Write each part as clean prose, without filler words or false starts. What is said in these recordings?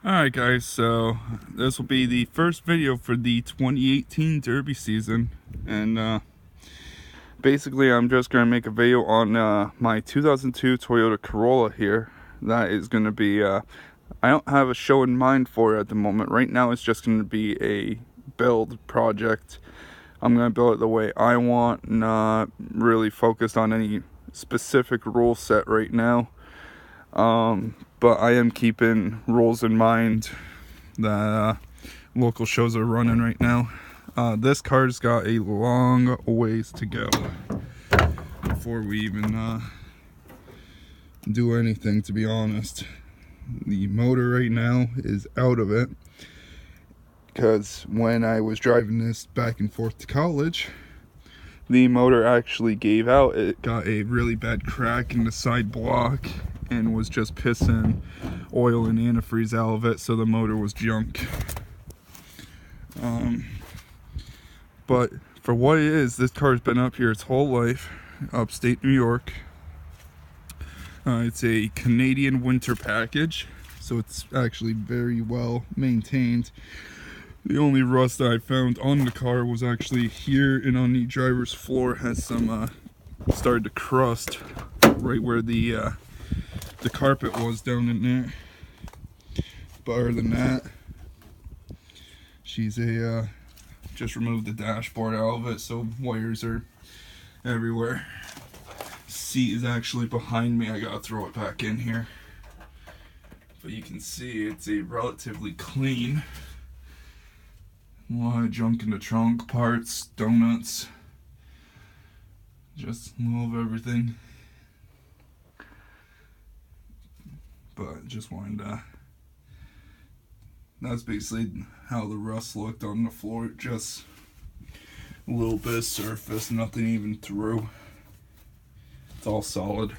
Alright guys, so this will be the first video for the 2018 Derby season, and basically I'm just going to make a video on my 2002 Toyota Corolla here. That is going to be, I don't have a show in mind for it at the moment. Right now it's just going to be a build project. I'm going to build it the way I want, not really focused on any specific rule set right now. But I am keeping rules in mind that local shows are running right now. This car's got a long ways to go before we even do anything, to be honest. The motor right now is out of it because when I was driving this back and forth to college, the motor actually gave out. It got a really bad crack in the side block and was just pissing oil and antifreeze out of it, so the motor was junk. But for what it is, this car's been up here its whole life, upstate New York. It's a Canadian winter package, so it's actually very well maintained. The only rust that I found on the car was actually here, and on the driver's floor has some started to crust right where the carpet was down in there. But other than that, she's just removed the dashboard out of it, so wires are everywhere. Seat is actually behind me. I gotta throw it back in here. But you can see it's a relatively clean. A lot of junk in the trunk, parts, donuts, just a little of everything. But just wanted to, that's basically how the rust looked on the floor. Just a little bit of surface, nothing even through. It's all solid.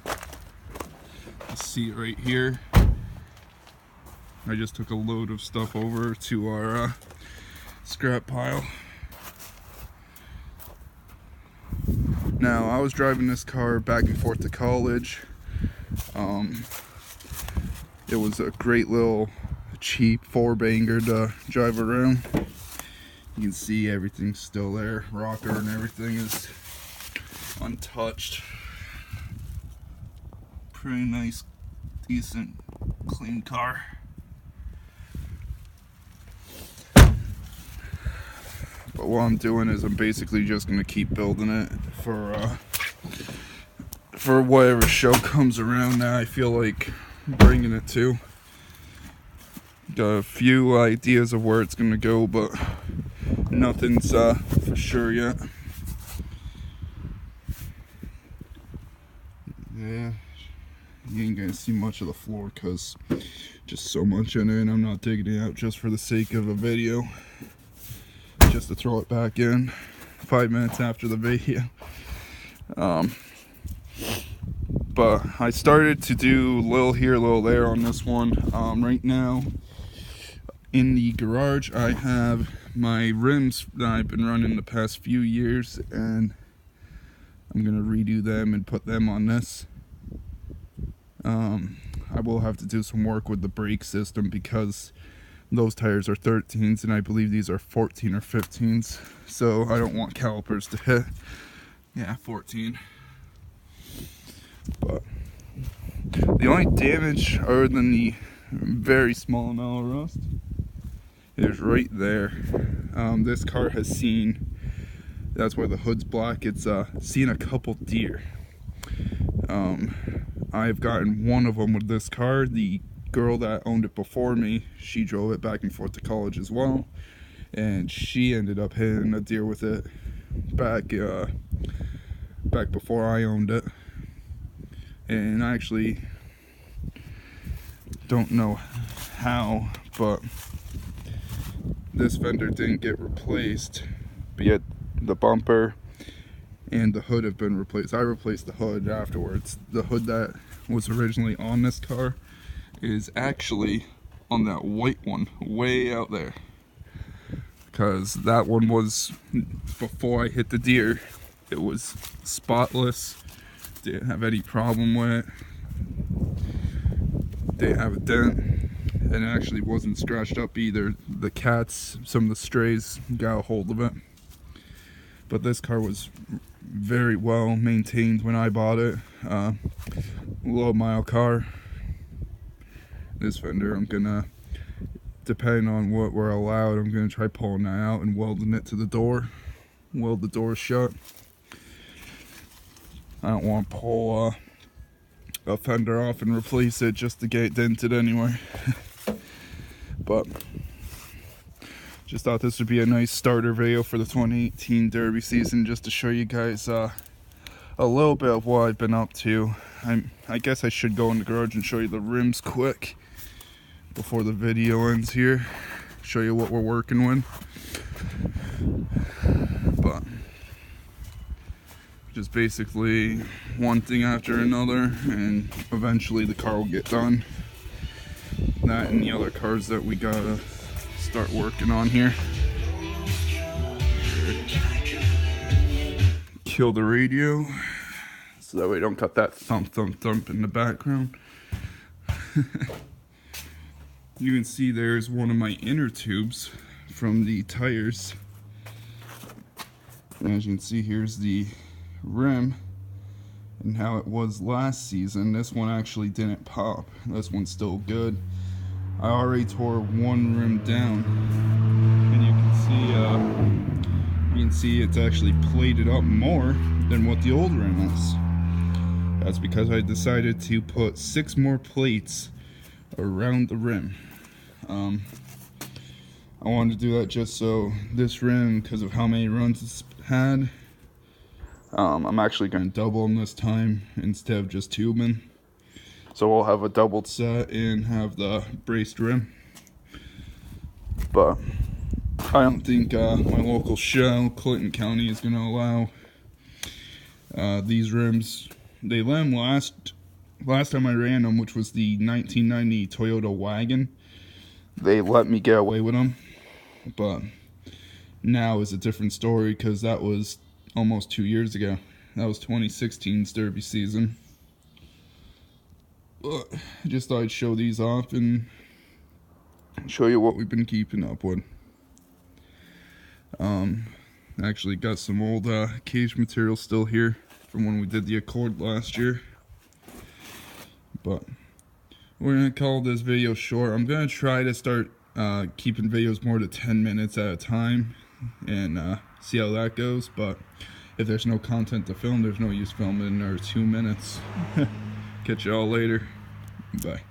You see it right here. I just took a load of stuff over to our scrap pile. Now, I was driving this car back and forth to college. It was a great little cheap four-banger to drive around. You can see everything's still there. Rocker and everything is untouched. Pretty nice, decent, clean car. But what I'm doing is I'm basically just going to keep building it for whatever show comes around that I feel like bringing it to. Got a few ideas of where it's going to go, but nothing's for sure yet. Yeah, you ain't going to see much of the floor because just so much in it, and I'm not digging it out just for the sake of a video. Just to throw it back in 5 minutes after the video. But I started to do a little here, a little there on this one. Right now in the garage I have my rims that I've been running the past few years, and I'm gonna redo them and put them on this. I will have to do some work with the brake system because those tires are 13s and I believe these are 14 or 15s, so I don't want calipers to hit. Yeah, 14. But the only damage other than the very small amount of rust is right there. This car has seen, that's why the hood's black, it's seen a couple deer. I've gotten one of them with this car. The girl that owned it before me, she drove it back and forth to college as well, and she ended up hitting a deer with it back before I owned it. And I actually don't know how, but this fender didn't get replaced, but yet the bumper and the hood have been replaced. I replaced the hood afterwards. The hood that was originally on this car is actually on that white one way out there, because that one was before I hit the deer. It was spotless, didn't have any problem with it. didn't have a dent, and it actually wasn't scratched up either. The cats, some of the strays got a hold of it. But this car was very well maintained when I bought it. Low mile car. This fender, I'm gonna, depending on what we're allowed, I'm gonna try pulling that out and welding it to the door. Weld the door shut. I don't want to pull a fender off and replace it just to get it dented anyway. But just thought this would be a nice starter video for the 2018 Derby season, just to show you guys a little bit of what I've been up to. I guess I should go in the garage and show you the rims quick before the video ends here. Show you what we're working with. But just basically one thing after another, and eventually the car will get done. That and the other cars that we gotta start working on here. Kill the radio so that way we don't cut that thump thump thump in the background. You can see there's one of my inner tubes from the tires. And as you can see, here's the rim and how it was last season. This one actually didn't pop. This one's still good. I already tore one rim down, and you can see it's actually plated up more than what the old rim is. That's because I decided to put 6 more plates around the rim. I wanted to do that just so this rim, because of how many runs it's had, I'm actually going to double them this time instead of just tubing. So we'll have a doubled set and have the braced rim. But I don't think my local show, Clinton County, is going to allow these rims. They let them last time I ran them, which was the 1990 Toyota wagon. They let me get away with them. But now is a different story, because that was almost 2 years ago. That was 2016's Derby season. But I just thought I'd show these off and show you what we've been keeping up with. Actually got some old cage material still here from when we did the Accord last year. But we're gonna call this video short. I'm gonna try to start keeping videos more to 10 minutes at a time and see how that goes. But if there's no content to film, there's no use filming or 2 minutes. Catch y'all later. Bye.